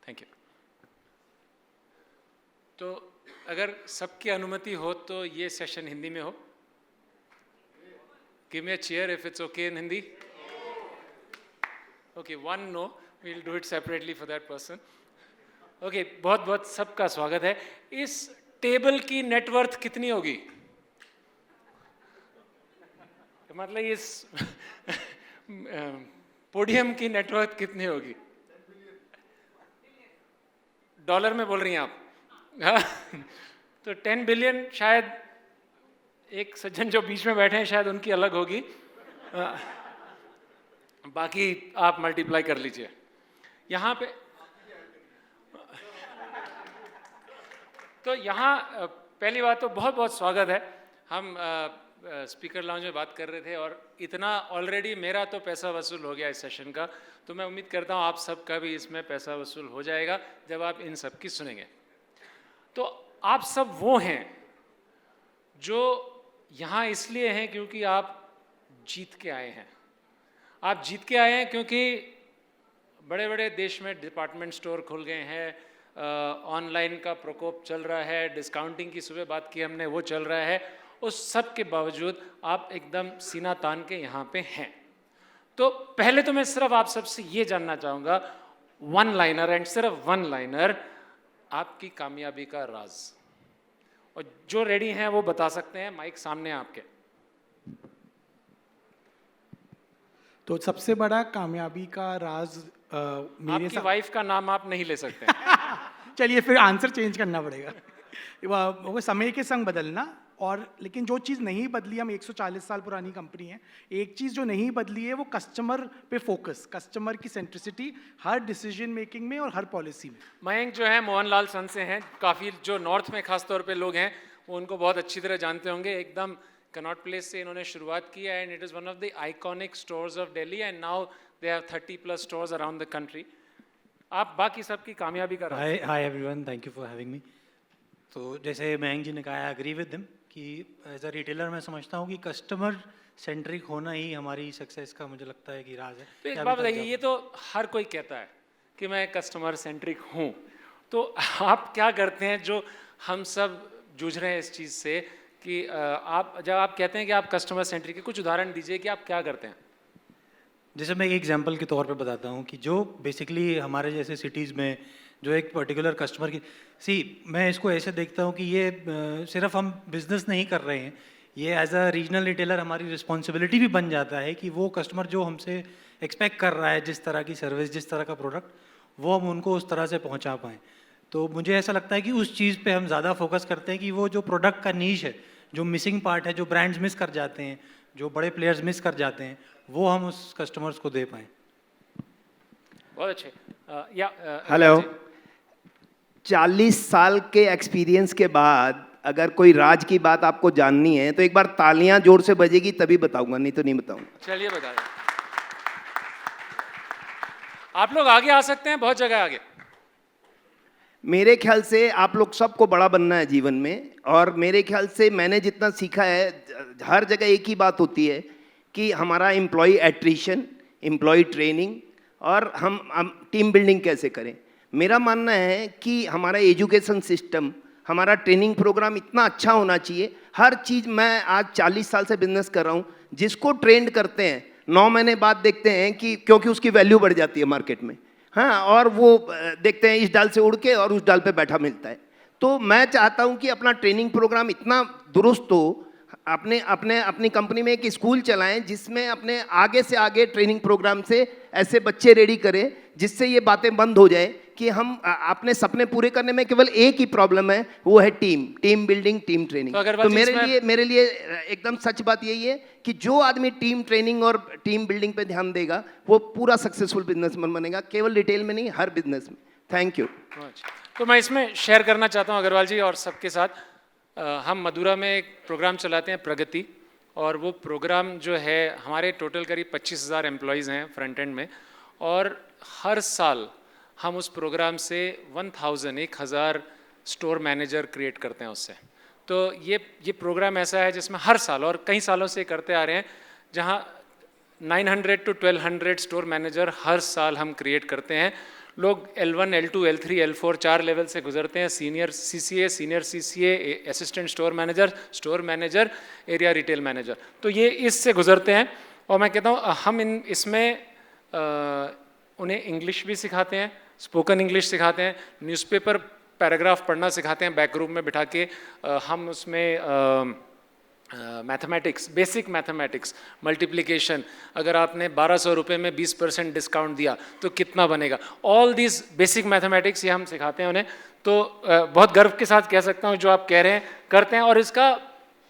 Thank you. तो अगर सबकी अनुमति हो तो ये सेशन हिंदी में हो। Give me a cheer if it's okay in Hindi. Okay, one no, we will do it separately for that person. Okay, बहुत बहुत सबका स्वागत है। इस टेबल की नेटवर्थ कितनी होगी? मतलब इस पोडियम की नेटवर्थ कितनी होगी? डॉलर में बोल रही हैं आप? हाँ, तो 10 बिलियन शायद एक सज्जन जो बीच में बैठे हैं शायद उनकी अलग होगी, बाकी आप मल्टीप्लाई कर लीजिए। यहाँ पे तो यहाँ पहली बात तो बहुत बहुत स्वागत है। हम स्पीकर लाउंज में बात कर रहे थे और इतना ऑलरेडी मेरा तो पैसा वसूल हो गया इस सेशन का, तो मैं उम्मीद करता हूँ आप सबका भी इसमें पैसा वसूल हो जाएगा जब आप इन सब की सुनेंगे। तो आप सब वो हैं जो यहाँ इसलिए हैं क्योंकि आप जीत के आए हैं। आप जीत के आए हैं क्योंकि बड़े बड़े देश में डिपार्टमेंट स्टोर खुल गए हैं, ऑनलाइन का प्रकोप चल रहा है, डिस्काउंटिंग की सुबह बात की हमने वो चल रहा है। उस सब के बावजूद आप एकदम सीना तान के यहाँ पे हैं। तो पहले तो मैं सिर्फ आप सबसे ये जानना चाहूँगा, वन लाइनर एंड सिर्फ वन लाइनर, आपकी कामयाबी का राज। और जो रेडी हैं वो बता सकते हैं, माइक सामने है आपके। तो सबसे बड़ा कामयाबी का राज मेरे आपकी वाइफ का नाम आप नहीं ले सकते। चलिए फिर आंसर चेंज करना पड़ेगा। वो समय के संग बदलना, और लेकिन जो चीज़ नहीं बदली, हम 140 साल पुरानी कंपनी है, एक चीज़ जो नहीं बदली है वो कस्टमर पे फोकस, कस्टमर की सेंट्रिसिटी हर डिसीजन मेकिंग में और हर पॉलिसी में। मयंक जो है मोहनलाल सन से हैं, काफ़ी जो नॉर्थ में खास तौर पे लोग हैं वो उनको बहुत अच्छी तरह जानते होंगे। एकदम कनॉट प्लेस से इन्होंने शुरुआत की है and it is one of the iconic stores of Delhi and now they have 30+ stores around the country. आप बाकी सबकी कामयाबी का राज। Hi everyone, thank you for having me. तो जैसे मयंक जी ने कहा, आई एग्री विद देम कि एज अ रिटेलर मैं समझता हूँ कि कस्टमर सेंट्रिक होना ही हमारी सक्सेस का मुझे लगता है कि राज है। तो एक बात बताइए, ये तो हर कोई कहता है कि मैं कस्टमर सेंट्रिक हूँ, तो आप क्या करते हैं जो हम सब जूझ रहे हैं इस चीज़ से कि आप जब आप कहते हैं कि आप कस्टमर सेंट्रिक है, कुछ उदाहरण दीजिए कि आप क्या करते हैं? जैसे मैं एक एग्जांपल के तौर पे बताता हूँ कि जो बेसिकली हमारे जैसे सिटीज़ में जो एक पर्टिकुलर कस्टमर की मैं इसको ऐसे देखता हूँ कि ये सिर्फ हम बिजनेस नहीं कर रहे हैं, ये एज अ रीजनल रिटेलर हमारी रिस्पॉन्सिबिलिटी भी बन जाता है कि वो कस्टमर जो हमसे एक्सपेक्ट कर रहा है, जिस तरह की सर्विस, जिस तरह का प्रोडक्ट, वो हम उनको उस तरह से पहुँचा पाएँ। तो मुझे ऐसा लगता है कि उस चीज़ पे हम ज़्यादा फोकस करते हैं कि वो जो प्रोडक्ट का नीश है, जो मिसिंग पार्ट है, जो ब्रांड्स मिस कर जाते हैं, जो बड़े प्लेयर्स मिस कर जाते हैं, वो हम उस कस्टमर्स को दे पाएँ। बहुत अच्छे। हेलो, 40 साल के एक्सपीरियंस के बाद अगर कोई राज की बात आपको जाननी है तो एक बार तालियां जोर से बजेगी तभी बताऊंगा, नहीं तो नहीं बताऊंगा। चलिए बता दें। आप लोग आगे आ सकते हैं, बहुत जगह आगे। मेरे ख्याल से आप लोग सबको बड़ा बनना है जीवन में, और मेरे ख्याल से मैंने जितना सीखा है, हर जगह एक ही बात होती है कि हमारा एम्प्लॉय एट्रिशन, एम्प्लॉय ट्रेनिंग और हम टीम बिल्डिंग कैसे करें। मेरा मानना है कि हमारा एजुकेशन सिस्टम, हमारा ट्रेनिंग प्रोग्राम इतना अच्छा होना चाहिए। हर चीज़, मैं आज 40 साल से बिजनेस कर रहा हूँ, जिसको ट्रेंड करते हैं 9 महीने बाद देखते हैं कि क्योंकि उसकी वैल्यू बढ़ जाती है मार्केट में, हाँ, और वो देखते हैं इस डाल से उड़ के और उस डाल पे बैठा मिलता है। तो मैं चाहता हूँ कि अपना ट्रेनिंग प्रोग्राम इतना दुरुस्त हो, अपनी कंपनी में एक स्कूल चलाएं जिसमें अपने आगे से आगे ट्रेनिंग प्रोग्राम से ऐसे बच्चे रेडी करें जिससे ये बातें बंद हो जाए कि हम अपने सपने पूरे करने में केवल एक ही प्रॉब्लम है, वो है टीम बिल्डिंग, टीम ट्रेनिंग। तो मेरे लिए एकदम सच बात यही है कि जो आदमी टीम ट्रेनिंग और टीम बिल्डिंग पे ध्यान देगा वो पूरा सक्सेसफुल बिजनेसमैन बनेगा, केवल रिटेल में नहीं, हर बिजनेस में। Thank you. तो मैं इसमें शेयर करना चाहता हूँ अग्रवाल जी और सबके साथ। हम मदुरा में एक प्रोग्राम चलाते हैं प्रगति, और वो प्रोग्राम जो है, हमारे टोटल करीब 25,000 एम्प्लॉयज़ हैं फ्रंट एंड में, और हर साल हम उस प्रोग्राम से 1,000 स्टोर मैनेजर क्रिएट करते हैं उससे। तो ये प्रोग्राम ऐसा है जिसमें हर साल, और कई सालों से करते आ रहे हैं, जहाँ 900 to 1,200 स्टोर मैनेजर हर साल हम क्रिएट करते हैं। लोग L1, L2, L3, L4 4 level से गुजरते हैं, senior CCA, assistant store manager, area retail manager, तो ये इससे गुजरते हैं। और मैं कहता हूँ हम इसमें उन्हें इंग्लिश भी सिखाते हैं, स्पोकन इंग्लिश सिखाते हैं, न्यूज़पेपर पैराग्राफ पढ़ना सिखाते हैं बैक रूम में बिठा के। हम उसमें मैथमेटिक्स, बेसिक मैथमेटिक्स, मल्टीप्लिकेशन, अगर आपने 1200 रुपये में 20% डिस्काउंट दिया तो कितना बनेगा, ऑल दीज बेसिक मैथमेटिक्स ये हम सिखाते हैं उन्हें। तो बहुत गर्व के साथ कह सकता हूँ जो आप कह रहे हैं करते हैं, और इसका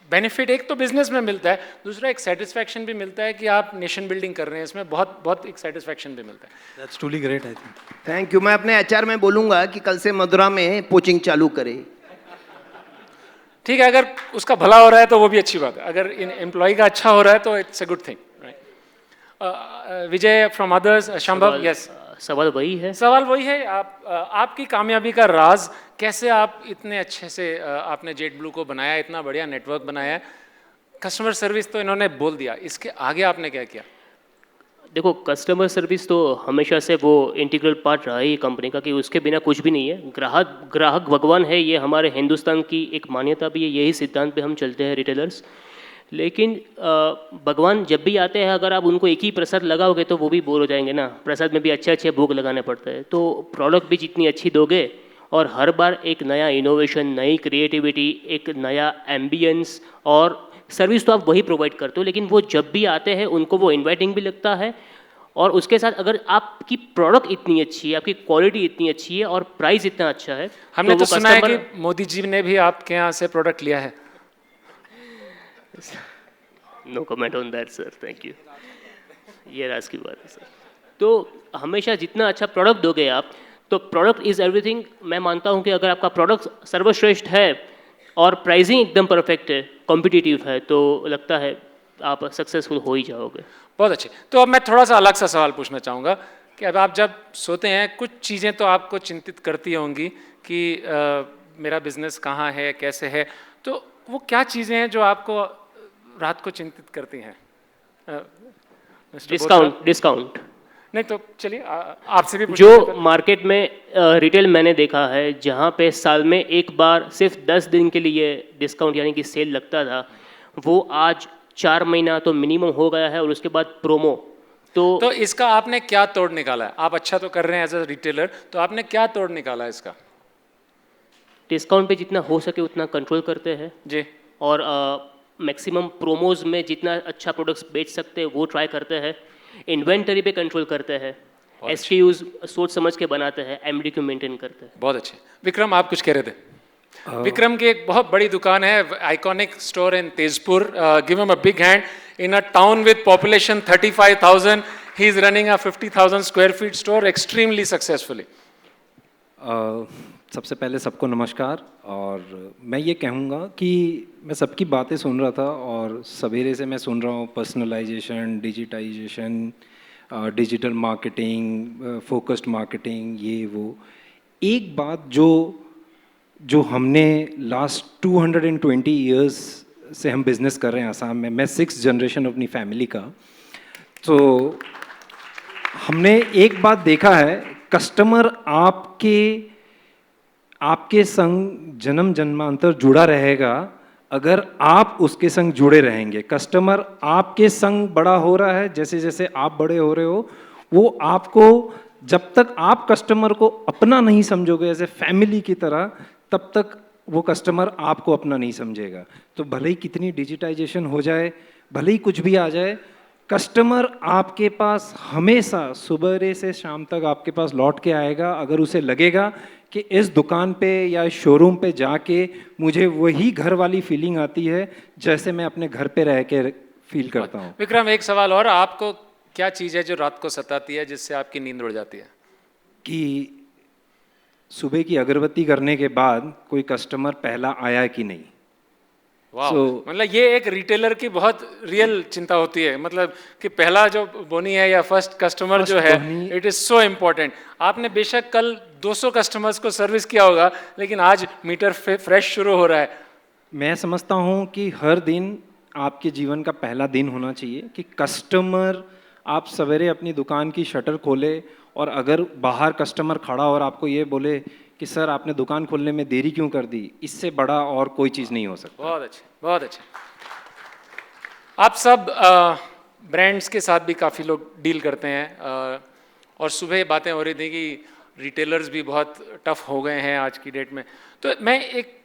बेनिफिट एक तो बिजनेस में मिलता है, दूसरा एक सेटिस्फैक्शन भी मिलता है कि आप नेशन बिल्डिंग कर रहे हैं, इसमें बहुत बहुत एक सेटिस्फैक्शन भी मिलता है। That's truly great I think. Thank you. मैं अपने एचआर में बोलूँगा कि कल से मदुरा में कोचिंग चालू करे। ठीक है, अगर उसका भला हो रहा है तो वो भी अच्छी बात है, अगर एम्प्लॉय का अच्छा हो रहा है तो it's a good thing, right. Vijay from others, Shambhav. Yes, सवाल वही है। सवाल वही है, आपकी कामयाबी का राज कैसे आप इतने अच्छे से आपने जेट ब्लू को बनाया, इतना बढ़िया नेटवर्क बनाया है। कस्टमर सर्विस तो इन्होंने बोल दिया, इसके आगे आपने क्या किया? देखो, कस्टमर सर्विस तो हमेशा से वो इंटीग्रल पार्ट रहा ही कंपनी का, कि उसके बिना कुछ भी नहीं है। ग्राहक भगवान है, ये हमारे हिंदुस्तान की एक मान्यता भी है, यही सिद्धांत पे हम चलते हैं रिटेलर्स। लेकिन भगवान जब भी आते हैं, अगर आप उनको एक ही प्रसाद लगाओगे तो वो भी बोर हो जाएंगे ना। प्रसाद में भी अच्छे अच्छे भोग लगाने पड़ते हैं। तो प्रोडक्ट भी जितनी अच्छी दोगे और हर बार एक नया इनोवेशन, नई क्रिएटिविटी, एक नया एम्बियंस और सर्विस तो आप वही प्रोवाइड करते हो, लेकिन वो जब भी आते हैं उनको वो इन्वाइटिंग भी लगता है। और उसके साथ अगर आपकी प्रोडक्ट इतनी अच्छी है, आपकी क्वालिटी इतनी अच्छी है और प्राइस इतना अच्छा है, हमने तो वो सुना है customer- कि मोदी जी ने भी आपके यहाँ से प्रोडक्ट लिया है। No comment on that sir, thank you. ये राज की बात है सर। तो हमेशा जितना अच्छा प्रोडक्ट दोगे आप, तो प्रोडक्ट इज़ एवरीथिंग। मैं मानता हूँ कि अगर आपका प्रोडक्ट सर्वश्रेष्ठ है और प्राइसिंग एकदम परफेक्ट है, कॉम्पिटिटिव है, तो लगता है आप सक्सेसफुल हो ही जाओगे। बहुत अच्छे। तो अब मैं थोड़ा सा अलग सा सवाल पूछना चाहूँगा कि अब आप जब सोते हैं, कुछ चीज़ें तो आपको चिंतित करती होंगी कि मेरा बिजनेस कहाँ है, कैसे है, तो वो क्या चीज़ें हैं जो आपको रात को चिंतित करती हैं? डिस्काउंट नहीं तो चलिए आपसे भी जो पूछते हैं। मार्केट में रिटेल मैंने देखा है, जहाँ पे साल में एक बार सिर्फ 10 दिन के लिए डिस्काउंट यानी कि सेल लगता था, वो आज 4 महीना तो मिनिमम हो गया है, और उसके बाद प्रोमो। तो इसका आपने क्या तोड़ निकाला है? आप अच्छा तो कर रहे हैं एज अ रिटेलर, तो आपने क्या तोड़ निकाला है इसका? डिस्काउंट पे जितना हो सके उतना कंट्रोल करते हैं जी। और मैक्सिमम प्रोमोज में जितना अच्छा प्रोडक्ट्स बेच सकते हैं वो ट्राई करते हैं। इन्वेंटरी पे कंट्रोल करते हैं, SKUs सोच समझ के बनाते हैं, MD को मेंटेन करते हैं। बहुत अच्छे। विक्रम, आप कुछ कह रहे थे? विक्रम की एक बहुत बड़ी दुकान है, iconic store in Tezpur. Give him a big hand. In a town with population 35,000, he is running a 50,000 square feet store extremely successfully. सबसे पहले सबको नमस्कार। और मैं ये कहूँगा कि मैं सबकी बातें सुन रहा था और सवेरे से मैं सुन रहा हूँ personalisation, digitisation, digital marketing, focused marketing, ये वो। एक बात जो हमने लास्ट 220 इयर्स से हम बिज़नेस कर रहे हैं आसाम में, मैं 6th जनरेशन अपनी फैमिली का, तो हमने एक बात देखा है, कस्टमर आपके संग जन्म जन्मांतर जुड़ा रहेगा अगर आप उसके संग जुड़े रहेंगे। कस्टमर आपके संग बड़ा हो रहा है, जैसे जैसे आप बड़े हो रहे हो, वो आपको, जब तक आप कस्टमर को अपना नहीं समझोगे एज ए फैमिली की तरह, तब तक वो कस्टमर आपको अपना नहीं समझेगा। तो भले ही कितनी डिजिटाइजेशन हो जाए, भले ही कुछ भी आ जाए, कस्टमर आपके पास हमेशा सुबह से शाम तक आपके पास लौट के आएगा अगर उसे लगेगा कि इस दुकान पे या इस शोरूम पे जाके मुझे वही घर वाली फीलिंग आती है जैसे मैं अपने घर पे रह के फील करता हूँ। विक्रम, एक सवाल और, आपको क्या चीज़ है जो रात को सताती है जिससे आपकी नींद उड़ जाती है? कि सुबह की अगरबत्ती करने के बाद कोई कस्टमर पहला आया कि नहीं। वाह, मतलब ये एक रिटेलर की बहुत रियल चिंता होती है, मतलब कि पहला जो बोनी है या फर्स्ट कस्टमर जो है, इट इज सो इम्पोर्टेंट। आपने बेशक कल 200 कस्टमर्स को सर्विस किया होगा, लेकिन आज मीटर फ्रेश शुरू हो रहा है। मैं समझता हूँ कि हर दिन आपके जीवन का पहला दिन होना चाहिए कि कस्टमर, आप सवेरे अपनी दुकान की शटर खोले और अगर बाहर कस्टमर खड़ा और आपको ये बोले कि सर आपने दुकान खोलने में देरी क्यों कर दी, इससे बड़ा और कोई चीज़ नहीं हो सकता। बहुत अच्छे, बहुत अच्छे। आप सब ब्रांड्स के साथ भी काफ़ी लोग डील करते हैं और सुबह बातें हो रही थी कि रिटेलर्स भी बहुत टफ हो गए हैं आज की डेट में। तो मैं एक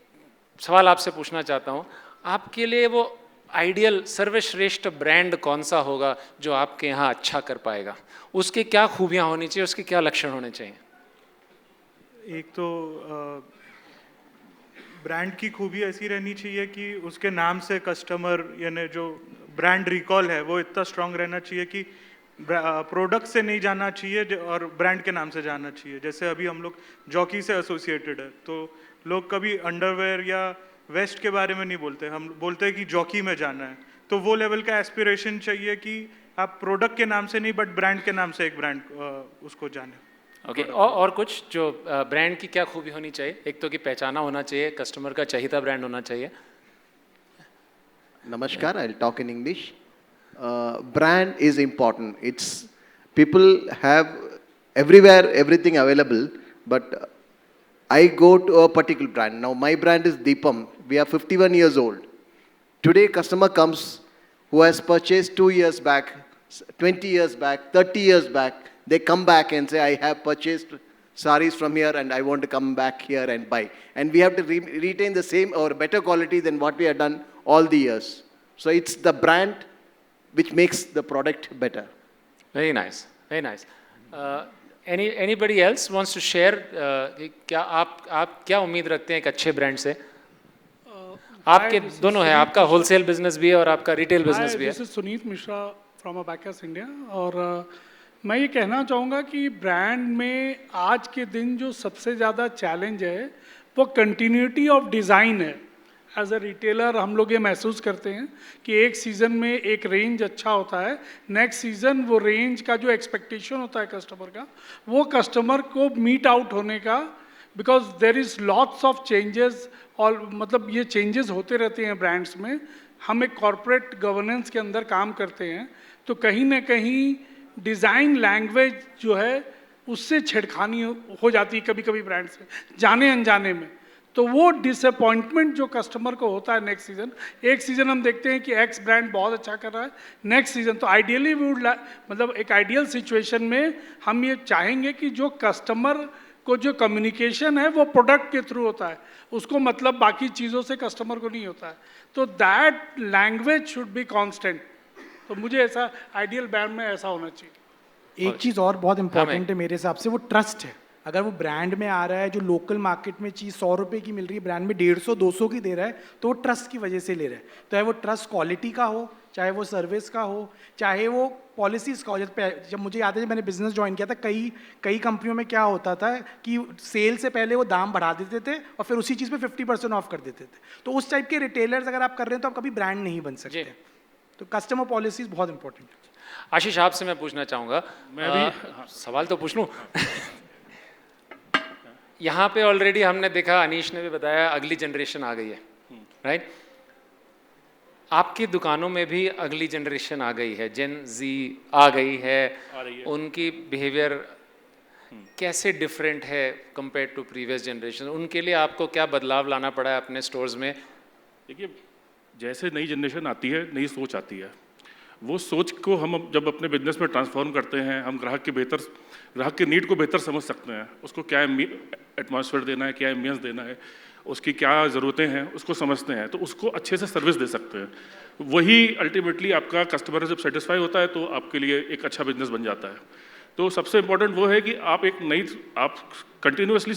सवाल आपसे पूछना चाहता हूँ, आपके लिए वो आइडियल सर्वश्रेष्ठ ब्रांड कौन सा होगा जो आपके यहाँ अच्छा कर पाएगा? उसकी क्या खूबियाँ होनी चाहिए, उसके क्या लक्षण होने चाहिए? एक तो ब्रांड की खूबी ऐसी रहनी चाहिए कि उसके नाम से कस्टमर यानी जो ब्रांड रिकॉल है वो इतना स्ट्रांग रहना चाहिए कि प्रोडक्ट से नहीं जाना चाहिए और ब्रांड के नाम से जाना चाहिए। जैसे अभी हम लोग जॉकी से एसोसिएटेड है, तो लोग कभी अंडरवेयर या वेस्ट के बारे में नहीं बोलते, हम बोलते हैं कि जॉकी में जाना है। तो वो लेवल का एस्पिरेशन चाहिए कि आप प्रोडक्ट के नाम से नहीं बट ब्रांड के नाम से एक ब्रांड उसको जाने। ओके, और कुछ जो ब्रांड की क्या खूबी होनी चाहिए? एक तो कि पहचाना होना चाहिए, कस्टमर का चाहिए ब्रांड होना चाहिए। Namaskar, I'll talk in English. Brand is important. It's people have everywhere everything available, but I go to a particular brand. Now my brand is Deepam. We are 51 years old. Today customer comes who has purchased 2 years back, 20 years back, 30 years back. They come back and say, I have purchased saris from here and I want to come back here and buy. And we have to retain the same or better quality than what we have done all the years. So it's the brand which makes the product better. Very nice, very nice. Anybody else wants to share? क्या आप क्या उम्मीद रखते हैं एक अच्छे brand से? आपके दोनों है, आपका होलसेल बिजनेस भी है और आपका रिटेल बिजनेस भी है। This is Sunit Mishra from abacus India. और मैं ये कहना चाहूँगा कि ब्रांड में आज के दिन जो सबसे ज़्यादा चैलेंज है वो कंटिन्यूटी ऑफ डिज़ाइन है। एज अ रिटेलर हम लोग ये महसूस करते हैं कि एक सीज़न में एक रेंज अच्छा होता है, नेक्स्ट सीज़न वो रेंज का जो एक्सपेक्टेशन होता है कस्टमर का, वो कस्टमर को मीट आउट होने का, because there is lots of changes और मतलब ये चेंजेस होते रहते हैं ब्रांड्स में। हम एक कॉरपोरेट गवर्नेंस के अंदर काम करते हैं, तो कहीं ना कहीं डिज़ाइन लैंग्वेज जो है उससे छेड़खानी हो जाती है कभी कभी ब्रांड से जाने अनजाने में। तो वो डिसअपॉइंटमेंट जो कस्टमर को होता है नेक्स्ट सीज़न, एक सीज़न हम देखते हैं कि एक्स ब्रांड बहुत अच्छा कर रहा है, नेक्स्ट सीज़न तो आइडियली वी वुड मतलब एक आइडियल सिचुएशन में हम ये चाहेंगे कि जो कस्टमर को जो कम्युनिकेशन है वो प्रोडक्ट के थ्रू होता है, उसको मतलब बाकी चीज़ों से कस्टमर को नहीं होता है। तो that language should be constant. तो मुझे ऐसा आइडियल ब्रांड में ऐसा होना चाहिए। एक चीज़ और बहुत इंपॉर्टेंट है मेरे हिसाब से, वो ट्रस्ट है। अगर वो ब्रांड में आ रहा है, जो लोकल मार्केट में चीज़ 100 रुपये की मिल रही है, ब्रांड में 150-200 की दे रहा है, तो वो ट्रस्ट की वजह से ले रहा है। चाहे वो ट्रस्ट क्वालिटी का हो, चाहे वो सर्विस का हो, चाहे वो पॉलिसीज़ का हो। जब मुझे याद है जब मैंने बिजनेस ज्वाइन किया था, कई कंपनियों में क्या होता था कि सेल से पहले वो दाम बढ़ा देते थे और फिर उसी चीज़ पे 50% ऑफ कर देते थे। तो उस टाइप के रिटेलर्स अगर आप कर रहे हैं तो आप कभी ब्रांड नहीं बन सकते। तो कस्टमर पॉलिसीज़ बहुत इंपॉर्टेंट है। आशीष, आपसे मैं पूछना चाहूँगा, मैं भी सवाल तो पूछ लूँ। यहाँ पे ऑलरेडी हमने देखा, अनीश ने भी बताया, अगली जनरेशन आ गई है, राइट? आपकी दुकानों में भी अगली जनरेशन आ गई है, जेन जी आ गई है, उनकी बिहेवियर कैसे डिफरेंट है कंपेयर टू प्रीवियस जनरेशन? उनके लिए आपको क्या बदलाव लाना पड़ा है अपने स्टोर्स में? देखिए, जैसे नई जनरेशन आती है, नई सोच आती है, वो सोच को हम जब अपने बिजनेस में ट्रांसफॉर्म करते हैं, हम ग्राहक के नीड को बेहतर समझ सकते हैं। उसको क्या एटमॉस्फेयर देना है, क्या एम्बियंस देना है, उसकी क्या ज़रूरतें हैं, उसको समझते हैं, तो उसको अच्छे से सर्विस दे सकते हैं। वही अल्टीमेटली आपका कस्टमर जब सेटिस्फाई होता है तो आपके लिए एक अच्छा बिजनेस बन जाता है। तो सबसे इम्पोर्टेंट वो है कि आप कंटिन्यूसली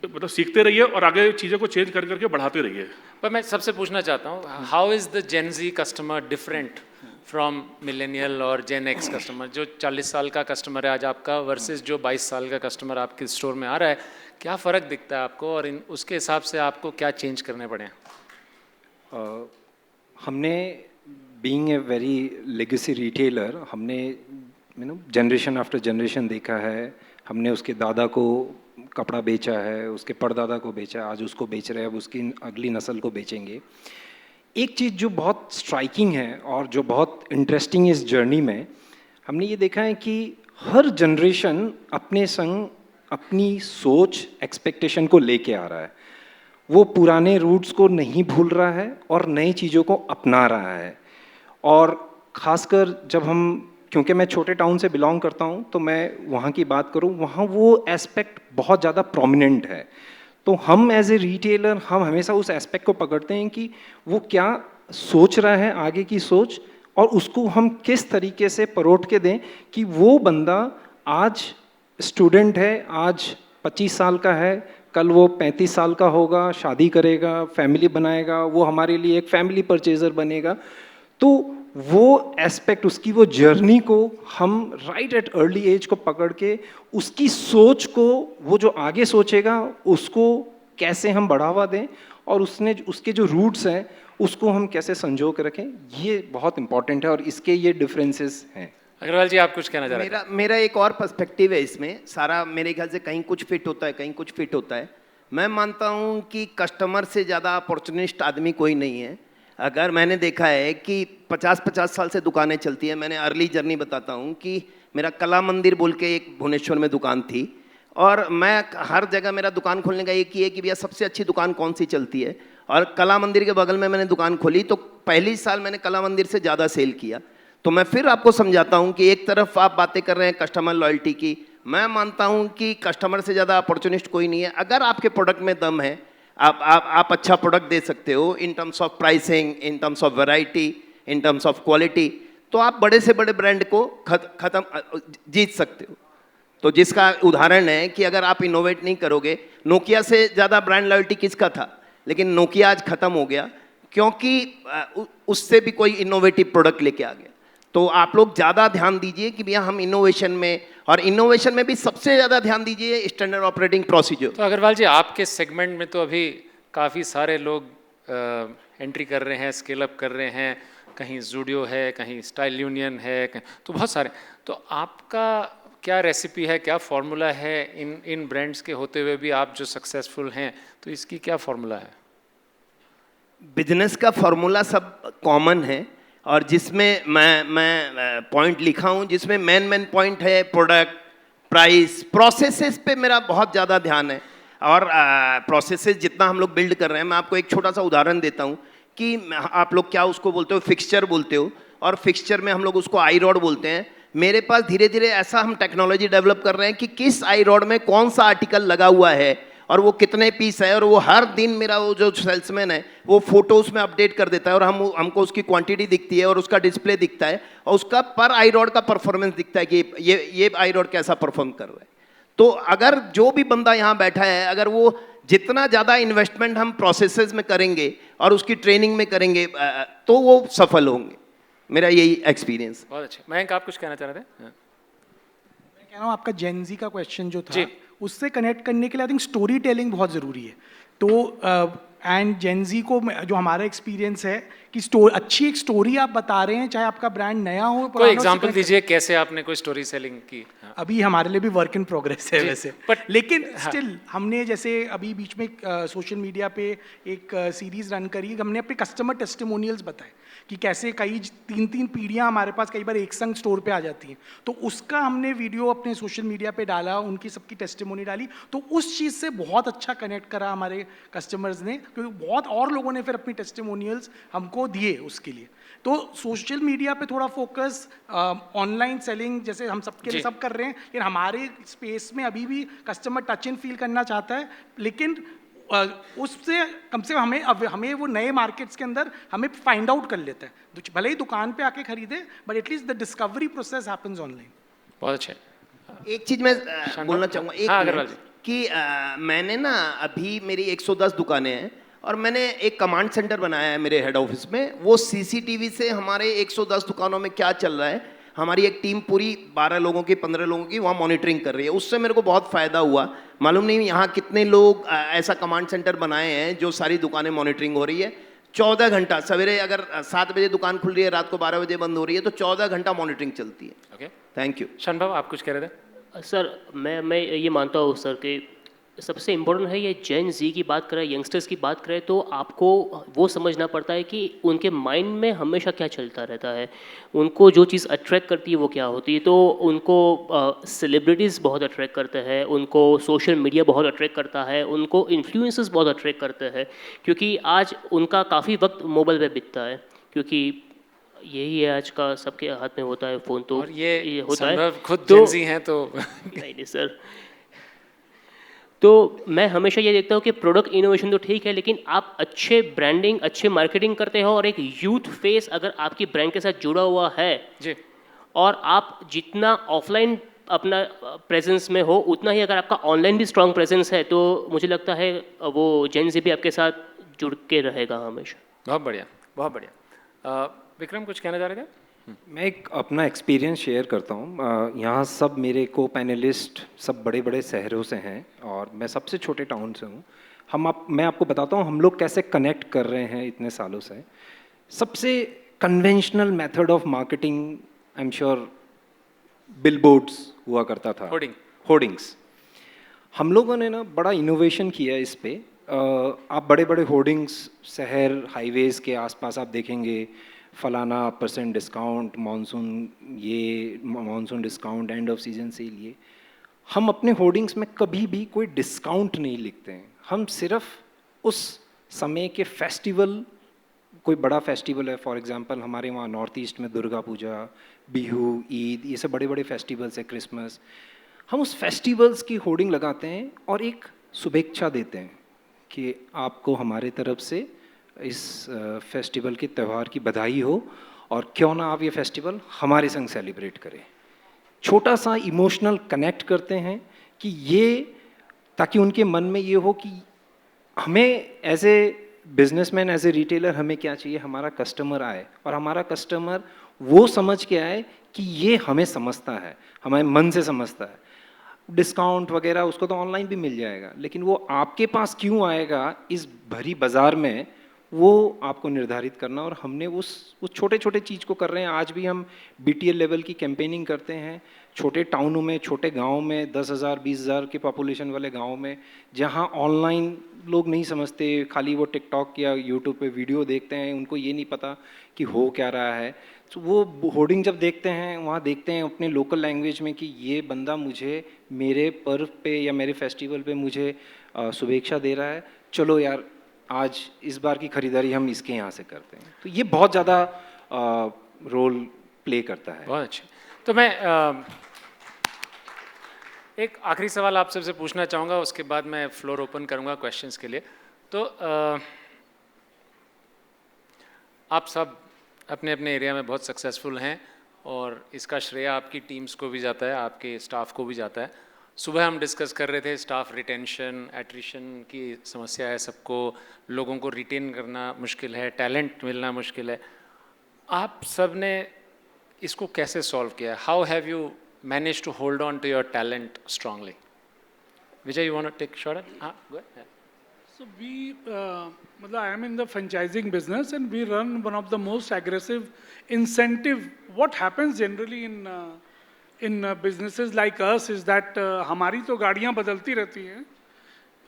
मतलब सीखते रहिए और आगे चीज़ों को चेंज कर करके बढ़ाते रहिए। पर मैं सबसे पूछना चाहता हूँ, how is the Gen Z customer different from millennial और जेन एक्स कस्टमर? जो 40 साल का कस्टमर है आज आपका वर्सेस जो 22 साल का कस्टमर आपके स्टोर में आ रहा है, क्या फ़र्क दिखता है आपको और उसके हिसाब से आपको क्या चेंज करने पड़े हैं? हमने being a very legacy retailer, हमने जनरेशन आफ्टर जनरेशन देखा है। हमने उसके दादा को कपड़ा बेचा है, उसके परदादा को बेचा, आज उसको बेच रहे हैं, अब उसकी अगली नस्ल को बेचेंगे। एक चीज़ जो बहुत स्ट्राइकिंग है और जो बहुत इंटरेस्टिंग इस जर्नी में, हमने ये देखा है कि हर जनरेशन अपने संग अपनी सोच एक्सपेक्टेशन को लेके आ रहा है। वो पुराने रूट्स को नहीं भूल रहा है और नई चीज़ों को अपना रहा है। और ख़ासकर जब हम, क्योंकि मैं छोटे टाउन से बिलोंग करता हूँ, तो मैं वहाँ की बात करूँ, वहाँ वो एस्पेक्ट बहुत ज़्यादा प्रोमिनेंट है। तो हम एज ए रिटेलर हम हमेशा उस एस्पेक्ट को पकड़ते हैं कि वो क्या सोच रहा है, आगे की सोच, और उसको हम किस तरीके से परोट के दें कि वो बंदा आज स्टूडेंट है, आज 25 साल का है, कल वो 35 साल का होगा, शादी करेगा, फैमिली बनाएगा, वो हमारे लिए एक फैमिली परचेजर बनेगा। तो वो एस्पेक्ट, उसकी वो जर्नी को हम राइट एट अर्ली एज को पकड़ के उसकी सोच को, वो जो आगे सोचेगा उसको कैसे हम बढ़ावा दें और उसके जो रूट्स हैं उसको हम कैसे संजो के रखें, ये बहुत इंपॉर्टेंट है और इसके ये डिफरेंसेस हैं। अग्रवाल जी, आप कुछ कहना चाह रहे हैं? मेरा एक और पर्सपेक्टिव है इसमें। सारा मेरे ख्याल से कहीं कुछ फिट होता है, कहीं कुछ फिट होता है। मैं मानता हूँ कि कस्टमर से ज़्यादा अपॉर्चुनिस्ट आदमी कोई नहीं है। अगर मैंने देखा है कि 50-50 साल से दुकानें चलती हैं। मैंने अर्ली जर्नी बताता हूँ कि मेरा कला मंदिर बोल के एक भुवनेश्वर में दुकान थी, और मैं हर जगह, मेरा दुकान खोलने का एक ही है कि भैया सबसे अच्छी दुकान कौन सी चलती है। और कला मंदिर के बगल में मैंने दुकान खोली, तो पहली साल मैंने कला मंदिर से ज़्यादा सेल किया। तो मैं फिर आपको समझाता हूँ कि एक तरफ आप बातें कर रहे हैं कस्टमर लॉयल्टी की, मैं मानता हूँ कि कस्टमर से ज़्यादा अपॉर्चुनिस्ट कोई नहीं है। अगर आपके प्रोडक्ट में दम है, आप अच्छा प्रोडक्ट दे सकते हो in terms of pricing, in terms of variety, in terms of quality, तो आप बड़े से बड़े ब्रांड को खत्म जीत सकते हो। तो जिसका उदाहरण है कि अगर आप इनोवेट नहीं करोगे, नोकिया से ज़्यादा ब्रांड लॉयल्टी किसका था, लेकिन नोकिया आज खत्म हो गया क्योंकि उससे भी कोई इनोवेटिव प्रोडक्ट लेके आ गया। तो आप लोग ज़्यादा ध्यान दीजिए कि भैया हम इनोवेशन में, और इनोवेशन में भी सबसे ज़्यादा ध्यान दीजिए स्टैंडर्ड ऑपरेटिंग प्रोसीजर। तो अग्रवाल जी, आपके सेगमेंट में तो अभी काफ़ी सारे लोग एंट्री कर रहे हैं, स्केल अप कर रहे हैं, कहीं जूडियो है, कहीं स्टाइल यूनियन है, तो बहुत सारे। तो आपका क्या रेसिपी है, क्या फॉर्मूला है इन ब्रांड्स के होते हुए भी आप जो सक्सेसफुल हैं, तो इसकी क्या फॉर्मूला है? बिजनेस का फॉर्मूला सब कॉमन है, और जिसमें मैं पॉइंट लिखा हूँ, जिसमें मेन पॉइंट है प्रोडक्ट, प्राइस, प्रोसेसेस पे मेरा बहुत ज़्यादा ध्यान है। और प्रोसेसेस जितना हम लोग बिल्ड कर रहे हैं, मैं आपको एक छोटा सा उदाहरण देता हूँ कि आप लोग क्या उसको बोलते हो, फिक्सचर बोलते हो, और फिक्सचर में हम लोग उसको आई रॉड बोलते हैं। मेरे पास धीरे धीरे ऐसा हम टेक्नोलॉजी डेवलप कर रहे हैं कि किस आई रॉड में कौन सा आर्टिकल लगा हुआ है और वो कितने पीस है, और वो हर दिन मेरा वो जो सेल्समैन है वो फोटोज में अपडेट कर देता है, और हमको उसकी क्वांटिटी दिखती है और उसका डिस्प्ले दिखता है और उसका पर आई रॉड का परफॉर्मेंस दिखता है कि ये आई रॉड कैसा परफॉर्म कर रहा है। तो अगर जो भी बंदा यहाँ बैठा है, अगर वो जितना ज़्यादा इन्वेस्टमेंट हम प्रोसेसेस में करेंगे और उसकी ट्रेनिंग में करेंगे तो वो सफल होंगे। मेरा यही एक्सपीरियंस। बहुत अच्छे। मयंक, आप कुछ कहना चाह रहे थे? हाँ। मैं कह रहा हूँ आपका जेनजी का क्वेश्चन जो था, उससे कनेक्ट करने के लिए आई थिंक स्टोरी टेलिंग बहुत ज़रूरी है। तो एंड जेनजी को जो हमारा एक्सपीरियंस है कि अच्छी एक स्टोरी आप बता रहे हैं, चाहे आपका ब्रांड नया हो। कोई एग्जांपल दीजिए, कैसे आपने कोई स्टोरी सेलिंग की? हाँ। अभी हमारे लिए भी वर्क इन प्रोग्रेस है वैसे, लेकिन स्टिल हमने जैसे अभी बीच में सोशल मीडिया पे एक सीरीज रन करी, हमने अपने कस्टमर टेस्टिमोनियल्स बताए कि कैसे कई 3-3 पीढ़ियाँ हमारे पास कई बार एक संग स्टोर पे आ जाती हैं। तो उसका हमने वीडियो अपने सोशल मीडिया पे डाला, उनकी सबकी टेस्टिमोनी डाली, तो उस चीज़ से बहुत अच्छा कनेक्ट करा हमारे कस्टमर्स ने, क्योंकि बहुत और लोगों ने फिर अपनी टेस्टिमोनियल्स हमको दिए उसके लिए। तो सोशल मीडिया पे थोड़ा फोकस, ऑनलाइन सेलिंग जैसे हम सबके लिए सब कर रहे हैं, लेकिन हमारे स्पेस में अभी भी कस्टमर टच एंड फील करना चाहता है, लेकिन उससे कम से कम हमें वो नए मार्केट्स के अंदर हमें फाइंड आउट कर लेता है, भले ही दुकान पे आके खरीदे, but at least the discovery process happens online. बहुत अच्छे। एक चीज मैं बोलना चाहूँगा, एक कि मैंने ना अभी मेरी 110 दुकानें हैं और मैंने एक कमांड सेंटर बनाया है मेरे हेड ऑफिस में। वो सीसीटीवी से हमारे 110 दुकानों में क्या चल रहा है, हमारी एक टीम पूरी 12 लोगों की 15 लोगों की वहाँ मॉनिटरिंग कर रही है। उससे मेरे को बहुत फ़ायदा हुआ। मालूम नहीं यहाँ कितने लोग ऐसा कमांड सेंटर बनाए हैं जो सारी दुकानें मॉनिटरिंग हो रही है। 14 घंटा, सवेरे अगर 7 बजे दुकान खुल रही है, रात को 12 बजे बंद हो रही है, तो 14 घंटा मॉनिटरिंग चलती है। Okay, thank you. शन भाव, आप कुछ कह रहे थे? सर मैं ये मानता हूँ सर कि सबसे इम्पोर्टेंट है ये जेन जी की बात करें, यंगस्टर्स की बात करें, तो आपको वो समझना पड़ता है कि उनके माइंड में हमेशा क्या चलता रहता है, उनको जो चीज़ अट्रैक्ट करती है वो क्या होती है। तो उनको सेलिब्रिटीज़ बहुत अट्रैक्ट करते हैं, उनको सोशल मीडिया बहुत अट्रैक्ट करता है, उनको इन्फ्लुएंसर्स बहुत अट्रैक्ट करते हैं, क्योंकि आज उनका काफ़ी वक्त मोबाइल पे बीतता है, क्योंकि यही है आज का सबके हाथ में होता है फ़ोन। तो और ये होता है संभव खुद तो जेंजी हैं तो नहीं सर। तो मैं हमेशा ये देखता हूँ कि प्रोडक्ट इनोवेशन तो ठीक है, लेकिन आप अच्छे ब्रांडिंग, अच्छे मार्केटिंग करते हो और एक यूथ फेस अगर आपकी ब्रांड के साथ जुड़ा हुआ है, जी और आप जितना ऑफलाइन अपना प्रेजेंस में हो उतना ही अगर आपका ऑनलाइन भी स्ट्रांग प्रेजेंस है, तो मुझे लगता है वो जेन ज़ी भी आपके साथ जुड़ के रहेगा हमेशा। बहुत बढ़िया, बहुत बढ़िया। विक्रम कुछ कहना चाह रहे थे? मैं एक अपना एक्सपीरियंस शेयर करता हूँ। यहाँ सब मेरे को पैनलिस्ट सब बड़े बड़े शहरों से हैं और मैं सबसे छोटे टाउन से हूँ। मैं आपको बताता हूँ हम लोग कैसे कनेक्ट कर रहे हैं इतने सालों से। सबसे conventional method of marketing, I am sure billboards हुआ करता था, होर्डिंग्स। हम लोगों ने ना बड़ा इनोवेशन किया इस पे। आप बड़े बड़े होर्डिंग्स शहर हाईवेज़ के आसपास आप देखेंगे, फलाना % discount, monsoon discount, end off season cell. ये हम अपने होर्डिंग्स में कभी भी कोई डिस्काउंट नहीं लिखते हैं। हम सिर्फ उस समय के फेस्टिवल, कोई बड़ा फेस्टिवल है, फॉर एग्जांपल हमारे वहाँ नॉर्थ ईस्ट में दुर्गा पूजा, बिहू, ईद, ये सब बड़े बड़े फेस्टिवल्स है, क्रिसमस, हम उस फेस्टिवल्स की होर्डिंग लगाते हैं और एक शुभेच्छा देते हैं कि आपको हमारे तरफ से इस फेस्टिवल के त्यौहार की बधाई हो और क्यों ना आप ये फेस्टिवल हमारे संग सेलिब्रेट करें। छोटा सा इमोशनल कनेक्ट करते हैं कि ये, ताकि उनके मन में ये हो कि हमें as a businessman, as a retailer, हमें क्या चाहिए, हमारा कस्टमर आए और हमारा कस्टमर वो समझ के आए कि ये हमें समझता है, हमारे मन से समझता है। डिस्काउंट वगैरह उसको तो ऑनलाइन भी मिल जाएगा, लेकिन वो आपके पास क्यों आएगा इस भरी बाजार में, वो आपको निर्धारित करना। और हमने उस छोटे छोटे चीज़ को कर रहे हैं। आज भी हम BTL लेवल की कैंपेनिंग करते हैं छोटे टाउनों में, छोटे गांव में, 10,000 20,000 के पॉपुलेशन वाले गांव में, जहां ऑनलाइन लोग नहीं समझते, खाली वो टिकटॉक या यूट्यूब पे वीडियो देखते हैं, उनको ये नहीं पता कि हो क्या रहा है। तो वो होर्डिंग जब देखते हैं, वहाँ देखते हैं अपने लोकल लैंग्वेज में कि ये बंदा मुझे मेरे पर्व पे या मेरे फेस्टिवल पे मुझे शुभेच्छा दे रहा है, चलो यार आज इस बार की खरीदारी हम इसके यहाँ से करते हैं। तो ये बहुत ज़्यादा रोल प्ले करता है। बहुत अच्छे। तो मैं एक आखिरी सवाल आप सबसे पूछना चाहूँगा, उसके बाद मैं फ्लोर ओपन करूँगा क्वेश्चंस के लिए। तो आप सब अपने अपने एरिया में बहुत सक्सेसफुल हैं और इसका श्रेय आपकी टीम्स को भी जाता है, आपके स्टाफ को भी जाता है। सुबह हम डिस्कस कर रहे थे स्टाफ रिटेंशन, एट्रिशन की समस्या है सबको, लोगों को रिटेन करना मुश्किल है, टैलेंट मिलना मुश्किल है। आप सब ने इसको कैसे सॉल्व किया? How have you manage to hold on to your talent strongly? Vijay, you want to take shot? हाँ, go ahead. So I am in the franchising business and we run one of the most aggressive incentive. What happens generally in businesses like us is that हमारी तो गाड़ियाँ बदलती रहती हैं,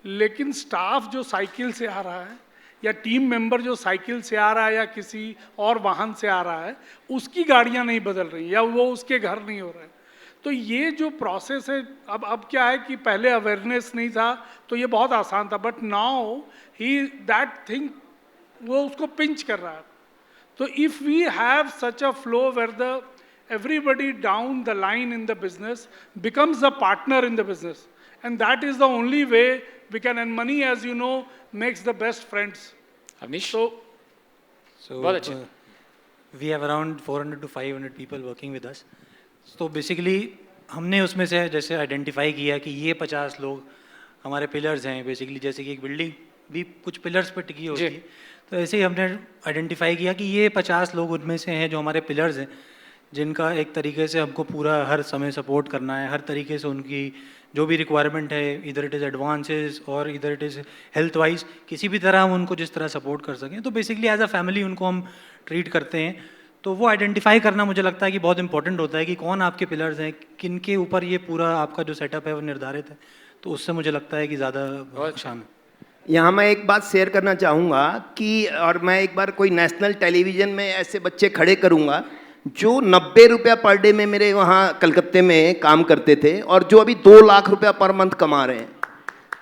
लेकिन staff जो cycle से आ रहा है या टीम मेंबर जो साइकिल से आ रहा है या किसी और वाहन से आ रहा है, उसकी गाड़ियाँ नहीं बदल रही या वो उसके घर नहीं हो रहे हैं। तो ये जो प्रोसेस है, अब क्या है कि पहले अवेयरनेस नहीं था तो ये बहुत आसान था, but now he that thing वो उसको पिंच कर रहा है। तो if we have such a flow where the everybody down the line in the business becomes a partner in the business, and that is the only way we can, and money, as you know, makes the best friends. Avnish? So बहुत अच्छे। we have around 400 to 500 people working with us. तो basically हमने उसमें से जैसे identify किया कि ये 50 लोग हमारे पिलर्स हैं। बेसिकली जैसे कि एक बिल्डिंग भी कुछ पिलर्स पर टिकी होती है, तो ऐसे ही हमने आइडेंटिफाई किया कि ये 50 लोग उनमें से हैं जो हमारे पिलर्स हैं, जिनका एक तरीके से हमको पूरा हर समय सपोर्ट करना है, हर तरीके से उनकी जो भी रिक्वायरमेंट है, इधर इट इज़ एडवांसेस और इधर इट इज़ हेल्थ वाइज, किसी भी तरह हम उनको जिस तरह सपोर्ट कर सकें। तो बेसिकली एज अ फैमिली उनको हम ट्रीट करते हैं। तो वो आइडेंटिफाई करना मुझे लगता है कि बहुत इंपॉर्टेंट होता है कि कौन आपके पिलर्स हैं, किन के ऊपर ये पूरा आपका जो सेटअप है वो निर्धारित है। तो उससे मुझे लगता है कि ज़्यादा आसान है। यहाँ मैं एक बात शेयर करना चाहूँगा कि, और मैं एक बार कोई नेशनल टेलीविज़न में ऐसे बच्चे खड़े करूँगा जो 90 रुपया पर डे में मेरे वहाँ कलकत्ते में काम करते थे और जो अभी 2 लाख रुपया पर मंथ कमा रहे हैं।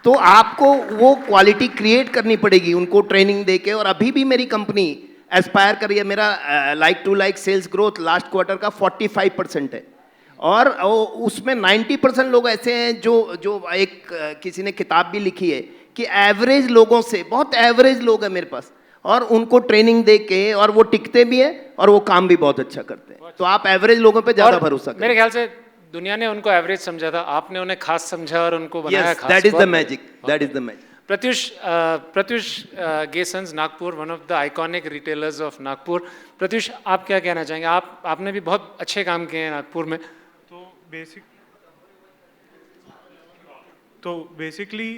तो आपको वो क्वालिटी क्रिएट करनी पड़ेगी उनको ट्रेनिंग दे के। और अभी भी मेरी कंपनी एस्पायर कर रही है, मेरा like to like sales growth last quarter का 45% है और उसमें 90% लोग ऐसे हैं जो एक किसी ने किताब भी लिखी है कि एवरेज लोगों से, बहुत एवरेज लोग हैं मेरे पास और उनको ट्रेनिंग दे के और वो टिकते भी हैं और वो काम भी बहुत अच्छा करते हैं। तो आप एवरेज लोगों पे ज़्यादा भरोसा करें। मेरे ख्याल से दुनिया ने उनको एवरेज समझा था, आपने उन्हें खास समझा और उनको बनाया खास। That is the magic, that is the magic. Pratyush गेसन्स, Nagpur, one of the iconic retailers of Nagpur. Pratyush, आप क्या कहना चाहेंगे? आपने भी बहुत अच्छे काम किए हैं नागपुर में। तो बेसिकली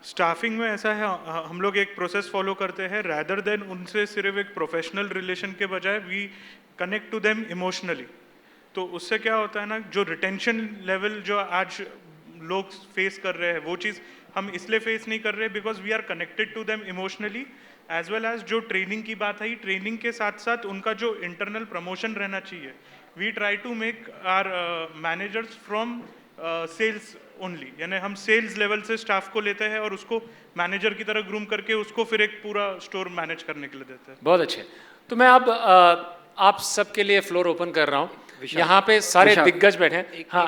स्टाफिंग में ऐसा है, हम लोग एक प्रोसेस फॉलो करते हैं, रैदर देन उनसे सिर्फ एक प्रोफेशनल रिलेशन के बजाय we connect to them emotionally. तो उससे क्या होता है ना, जो रिटेंशन लेवल जो आज लोग फेस कर रहे हैं वो चीज़ हम इसलिए फेस नहीं कर रहे because we are connected to them emotionally, as well as जो ट्रेनिंग की बात आई, ट्रेनिंग के साथ साथ उनका जो इंटरनल प्रमोशन रहना चाहिए। We try to make our managers from sales only, यानी हम सेल्स लेवल से स्टाफ को लेते हैं और उसको मैनेजर की तरह ग्रूम करके उसको फिर एक पूरा स्टोर मैनेज करने के लिए देते हैं। बहुत अच्छे। तो मैं अब आप सबके लिए फ्लोर ओपन कर रहा हूँ। यहाँ पे सारे दिग्गज बैठे हैं। हाँ,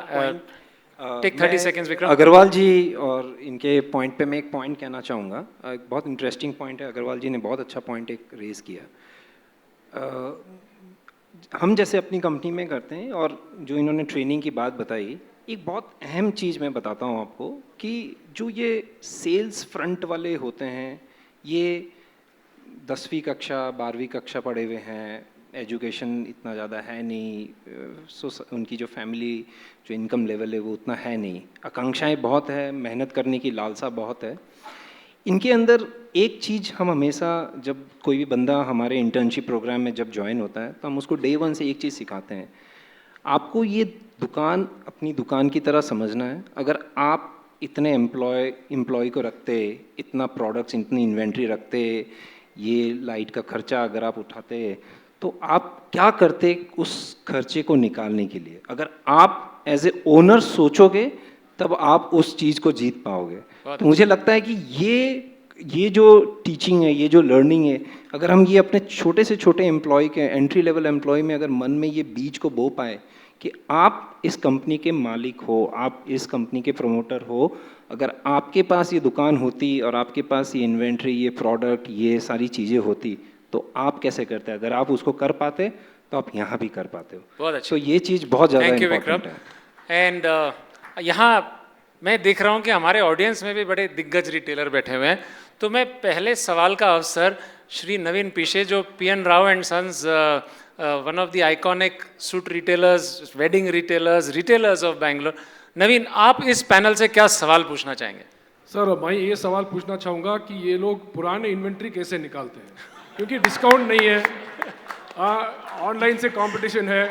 टेक 30 सेकंड्स विक्रम। अग्रवाल जी और इनके पॉइंट पे मैं एक पॉइंट कहना चाहूँगा, एक बहुत इंटरेस्टिंग पॉइंट है। अग्रवाल जी ने बहुत अच्छा पॉइंट एक रेज किया। हम जैसे अपनी कंपनी में करते हैं और जो इन्होंने ट्रेनिंग की बात बताई, एक बहुत अहम चीज़ मैं बताता हूँ आपको कि जो ये सेल्स फ्रंट वाले होते हैं, ये 10वीं कक्षा 12वीं कक्षा पढ़े हुए हैं, एजुकेशन इतना ज़्यादा है नहीं, उनकी जो फैमिली जो इनकम लेवल है वो उतना है नहीं, आकांक्षाएं बहुत है, मेहनत करने की लालसा बहुत है इनके अंदर। एक चीज़ हम हमेशा, जब कोई भी बंदा हमारे इंटर्नशिप प्रोग्राम में जब ज्वाइन होता है तो हम उसको डे 1 से एक चीज़ सिखाते हैं, आपको ये दुकान अपनी दुकान की तरह समझना है। अगर आप इतने एम्प्लॉय को रखते, इतना प्रोडक्ट्स, इतनी इन्वेंट्री रखते, ये लाइट का खर्चा अगर आप उठाते, तो आप क्या करते उस खर्चे को निकालने के लिए? अगर आप एज ए ओनर सोचोगे तब आप उस चीज़ को जीत पाओगे। तो मुझे लगता है कि ये जो टीचिंग है, ये जो लर्निंग है, अगर हम ये अपने छोटे से छोटे एम्प्लॉय के, एंट्री लेवल एम्प्लॉय में अगर मन में ये बीज को बो पाए कि आप इस कंपनी के मालिक हो, आप इस कंपनी के प्रमोटर हो, अगर आपके पास ये दुकान होती और आपके पास ये इन्वेंट्री, ये प्रोडक्ट, ये सारी चीज़ें होती, तो आप कैसे करते? अगर आप उसको कर पाते तो आप यहाँ भी कर पाते हो। बहुत अच्छा। तो ये चीज़ बहुत ज़्यादा इम्पोर्टेंट है। एंड यहाँ मैं देख रहा हूँ कि हमारे ऑडियंस में भी बड़े दिग्गज रिटेलर बैठे हुए हैं, तो मैं पहले सवाल का अवसर श्री नवीन पीशे, जो PN Rao and sons, one of the iconic suit retailers, wedding retailers of Bangalore. Naveen, आप इस पैनल से क्या सवाल पूछना चाहेंगे? सर, मैं ये सवाल पूछना चाहूँगा कि ये लोग पुराने इन्वेंट्री कैसे निकालते हैं, क्योंकि डिस्काउंट नहीं है, ऑनलाइन से कंपटीशन है,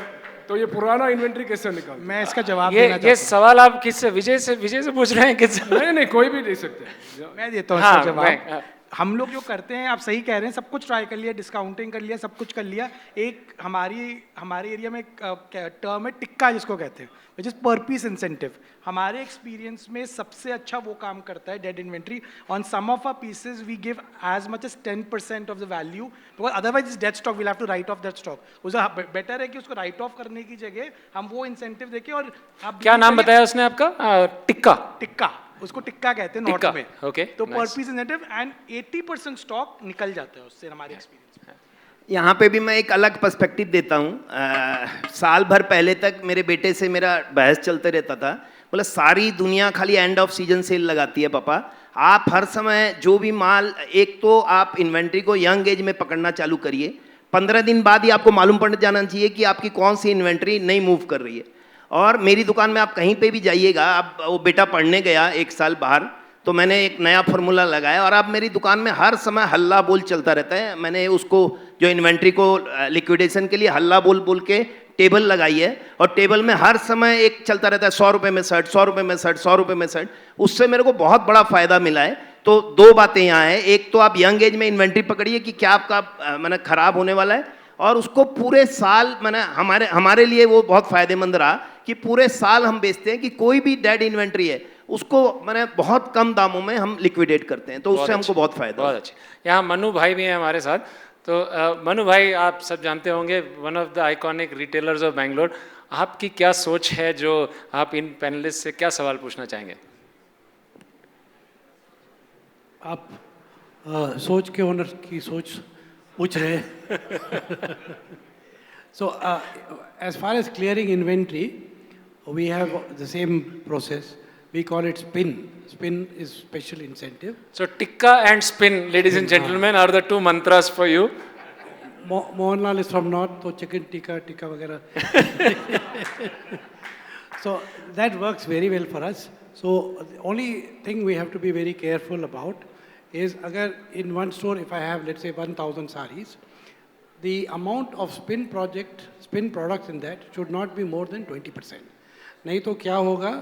तो ये पुराना इन्वेंट्री कैसे निकालते हैं? मैं इसका जवाब देना चाहता हूं। ये सवाल आप किससे, विजय से पूछ रहे हैं? किससे? नहीं, कोई भी दे सकते हैं। मैं देता हूँ इसका जवाब। हम लोग जो करते हैं, आप सही कह रहे हैं, सब कुछ ट्राई कर लिया, डिस्काउंटिंग कर लिया, सब कुछ कर लिया। एक हमारे एरिया में एक टर्म है टिक्का, जिसको कहते हैं, which is per piece incentive. हमारे एक्सपीरियंस में सबसे अच्छा वो काम करता है dead inventory. On some of our pieces we give as much as 10% off the value, because otherwise is dead stock, we'll have to write off that stock. उसका better है कि उसको राइट ऑफ करने की जगह हम वो इंसेंटिव देके। और आप क्या नाम बताया उसने आपका? टिक्का, उसको टिक्का कहते हैं नॉर्थ में। ओके, तो पर पीस इंसेंटिव एंड 80% स्टॉक निकल जाता है उससे, हमारे एक्सपीरियंस में। यहाँ पे भी मैं एक अलग पर्सपेक्टिव देता हूँ। साल भर पहले तक मेरे बेटे से मेरा बहस चलते रहता था, बोला सारी दुनिया खाली एंड ऑफ सीजन सेल लगाती है पापा, आप हर समय जो भी माल, एक तो आप इन्वेंट्री को यंग एज में पकड़ना चालू करिए, 15 दिन बाद ही आपको मालूम पड़ जाना चाहिए कि आपकी कौन सी इन्वेंट्री नहीं मूव कर रही है। और मेरी दुकान में आप कहीं पे भी जाइएगा, अब वो बेटा पढ़ने गया 1 साल बाहर, तो मैंने एक नया फार्मूला लगाया और अब मेरी दुकान में हर समय हल्ला बोल चलता रहता है। मैंने उसको जो इन्वेंट्री को लिक्विडेशन के लिए हल्ला बोल के टेबल लगाई है और टेबल में हर समय एक चलता रहता है 100 रुपये में शर्ट, 100 रुपये में शर्ट, 100 रुपये में शर्ट। उससे मेरे को बहुत बड़ा फायदा मिला है। तो दो बातें यहाँ हैं, एक तो आप यंग एज में इन्वेंट्री पकड़िए कि क्या आपका मैंने खराब होने वाला है, और उसको पूरे साल मैंने हमारे लिए वो बहुत फायदेमंद रहा कि पूरे साल हम बेचते हैं कि कोई भी डेड इन्वेंट्री है उसको मैंने बहुत कम दामों में हम लिक्विडेट करते हैं, तो उससे हमको बहुत फायदा। बहुत अच्छे। यहाँ मनु भाई भी हैं हमारे साथ। तो मनु भाई, आप सब जानते होंगे, one of the iconic retailers of Bangalore. आपकी क्या सोच है, जो आप इन पैनलिस्ट से क्या सवाल पूछना चाहेंगे? आप सोच के ओनर की सोच पूछ रहे हैं। So as far as clearing inventory, we have the same process. We call it spin. Spin is special incentive. So tikka and spin, ladies and gentlemen, are the two mantras for you. Mohanlal is from north, so chicken tikka वगैरह. So that works very well for us. So the only thing we have to be very careful about is, agar in one store, if I have, let's say, 1,000 saris, the amount of spin products in that should not be more than 20%. नहीं तो क्या होगा,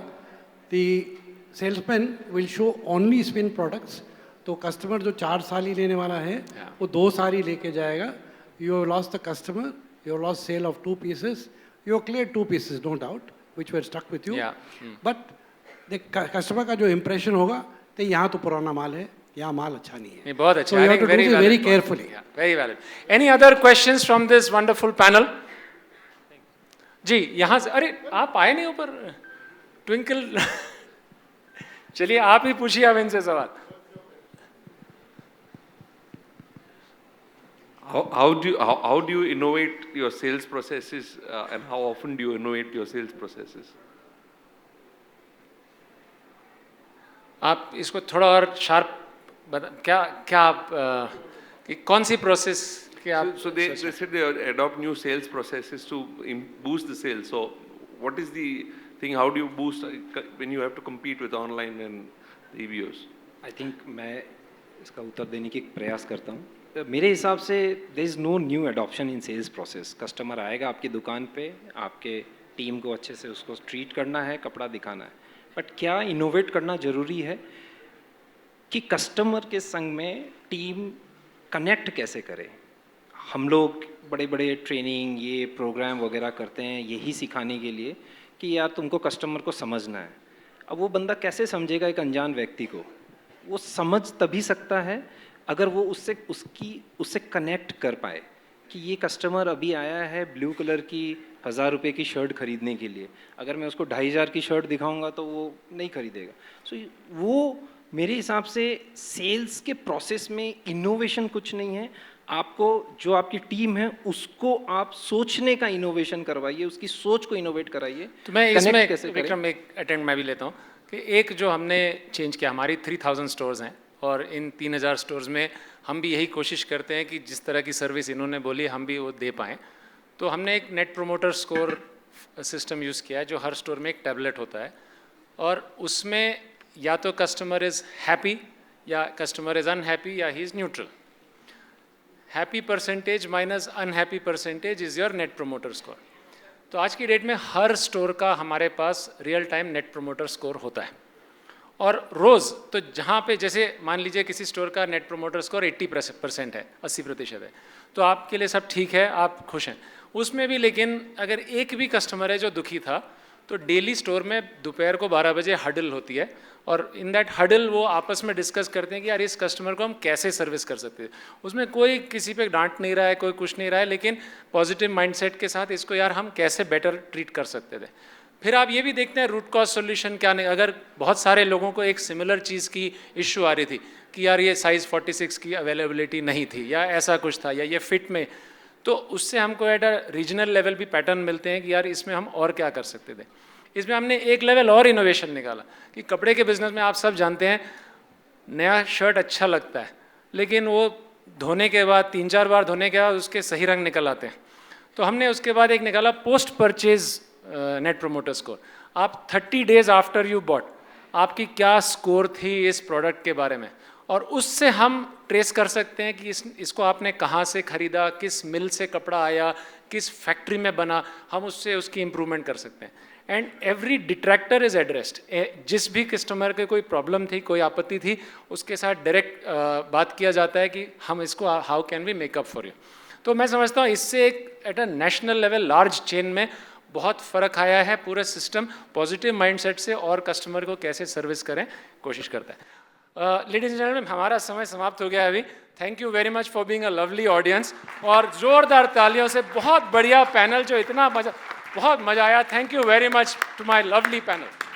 the salesman will show only spin products, तो customer जो 4 साड़ी लेने वाला है वो 2 साड़ी लेके जाएगा. You have lost the customer, you have lost sale of 2 pieces, you have cleared 2 pieces, no doubt, which were stuck with you. But the customer का जो impression होगा, तो यहाँ तो पुराना माल है, यहाँ माल अच्छा नहीं है. बहुत अच्छा. So you have to do this very carefully. Very valid. Any other questions from this wonderful panel? जी, यहाँ से, अरे आप आए नहीं ऊपर, ट्विंकल. चलिए आप ही पूछिए अब इनसे सवाल. How do you innovate your sales processes and how often do you innovate your sales processes? आप इसको थोड़ा और शार्प बता, क्या आप कि कौन सी प्रोसेस के आप? So they said they adopt new sales processes to boost the sales. So what is the thing? How do you boost when you have to compete with online and the EBOs? I think मैं इसका उत्तर देने की प्रयास करता हूँ. मेरे हिसाब से there is no new adoption in sales process. Customer आएगा आपकी दुकान पे, आपके टीम को अच्छे से उसको ट्रीट करना है, कपड़ा दिखाना है. बट क्या इनोवेट करना ज़रूरी है कि कस्टमर के संग में टीम कनेक्ट कैसे करे. हम लोग बड़े बड़े ट्रेनिंग ये प्रोग्राम वगैरह करते हैं यही सिखाने के लिए कि यार तुमको कस्टमर को समझना है. अब वो बंदा कैसे समझेगा एक अनजान व्यक्ति को? वो समझ तभी सकता है अगर वो उससे कनेक्ट कर पाए कि ये कस्टमर अभी आया है ब्लू कलर की 1000 रुपये की शर्ट खरीदने के लिए. अगर मैं उसको 2500 की शर्ट दिखाऊंगा तो वो नहीं खरीदेगा. सो वो मेरे हिसाब से सेल्स के प्रोसेस में इनोवेशन कुछ नहीं है. आपको जो आपकी टीम है उसको आप सोचने का इनोवेशन करवाइए, उसकी सोच को इनोवेट कराइए. तो मैं इसमें विक्रम एक अटेम्प्ट मैं भी लेता हूँ कि एक जो हमने चेंज किया, हमारी 3000 स्टोर्स हैं और इन 3000 स्टोर्स में हम भी यही कोशिश करते हैं कि जिस तरह की सर्विस इन्होंने बोली हम भी वो दे पाएँ. तो हमने एक net promoter score system use किया है जो हर स्टोर में एक टैबलेट होता है और उसमें या तो कस्टमर इज़ हैप्पी या कस्टमर इज़ अनहैप्पी या ही is neutral. Happy percentage minus unhappy percentage is your net promoter score. तो आज की डेट में हर स्टोर का हमारे पास real time net promoter score होता है और रोज़ तो जहाँ पे जैसे मान लीजिए किसी स्टोर का नेट प्रोमोटर स्कोर 80% है, 80% है, तो आपके लिए सब ठीक है, आप खुश हैं उसमें भी. लेकिन अगर एक भी कस्टमर है जो दुखी था तो डेली स्टोर में दोपहर को 12 बजे हडल होती है और इन दैट हडल वो आपस में डिस्कस करते हैं कि यार इस कस्टमर को हम कैसे सर्विस कर सकते हैं. उसमें कोई किसी पे डांट नहीं रहा है, कोई कुछ नहीं रहा है, लेकिन पॉजिटिव माइंडसेट के साथ इसको यार हम कैसे बेटर ट्रीट कर सकते थे. फिर आप ये भी देखते हैं रूट कॉज सॉल्यूशन क्या नहीं. अगर बहुत सारे लोगों को एक सिमिलर चीज़ की इश्यू आ रही थी कि यार ये साइज़ 46 की अवेलेबिलिटी नहीं थी या ऐसा कुछ था या ये फिट में, तो उससे हमको एट अ रीजनल लेवल भी पैटर्न मिलते हैं कि यार इसमें हम और क्या कर सकते थे. इसमें हमने एक लेवल और इनोवेशन निकाला कि कपड़े के बिजनेस में आप सब जानते हैं नया शर्ट अच्छा लगता है लेकिन वो धोने के बाद 3-4 बार धोने के बाद उसके सही रंग निकल आते हैं. तो हमने उसके बाद एक निकाला post purchase net promoter score. आप 30 डेज आफ्टर यू बॉट आपकी क्या स्कोर थी इस प्रोडक्ट के बारे में और उससे हम ट्रेस कर सकते हैं कि इसको आपने कहाँ से ख़रीदा, किस मिल से कपड़ा आया, किस फैक्ट्री में बना, हम उससे उसकी इम्प्रूवमेंट कर सकते हैं। And every detractor is addressed. जिस भी कस्टमर के कोई प्रॉब्लम थी, कोई आपत्ति थी, उसके साथ डायरेक्ट बात किया जाता है कि हम इसको how can we make up for you. तो मैं समझता हूँ इससे एक at a national level large chain में बहुत फ़र्क आया है। पूरा सिस्टम पॉजिटिव माइंडसेट से और कस्टमर को कैसे सर्विस करें कोशिश करता है। लेडीज एंड जेंटलमैन, हमारा समय समाप्त हो गया है अभी। Thank you very much for being a lovely audience, और ज़ोरदार तालियों से बहुत बढ़िया पैनल, जो इतना बहुत मज़ा आया। Thank you very much to my lovely panel.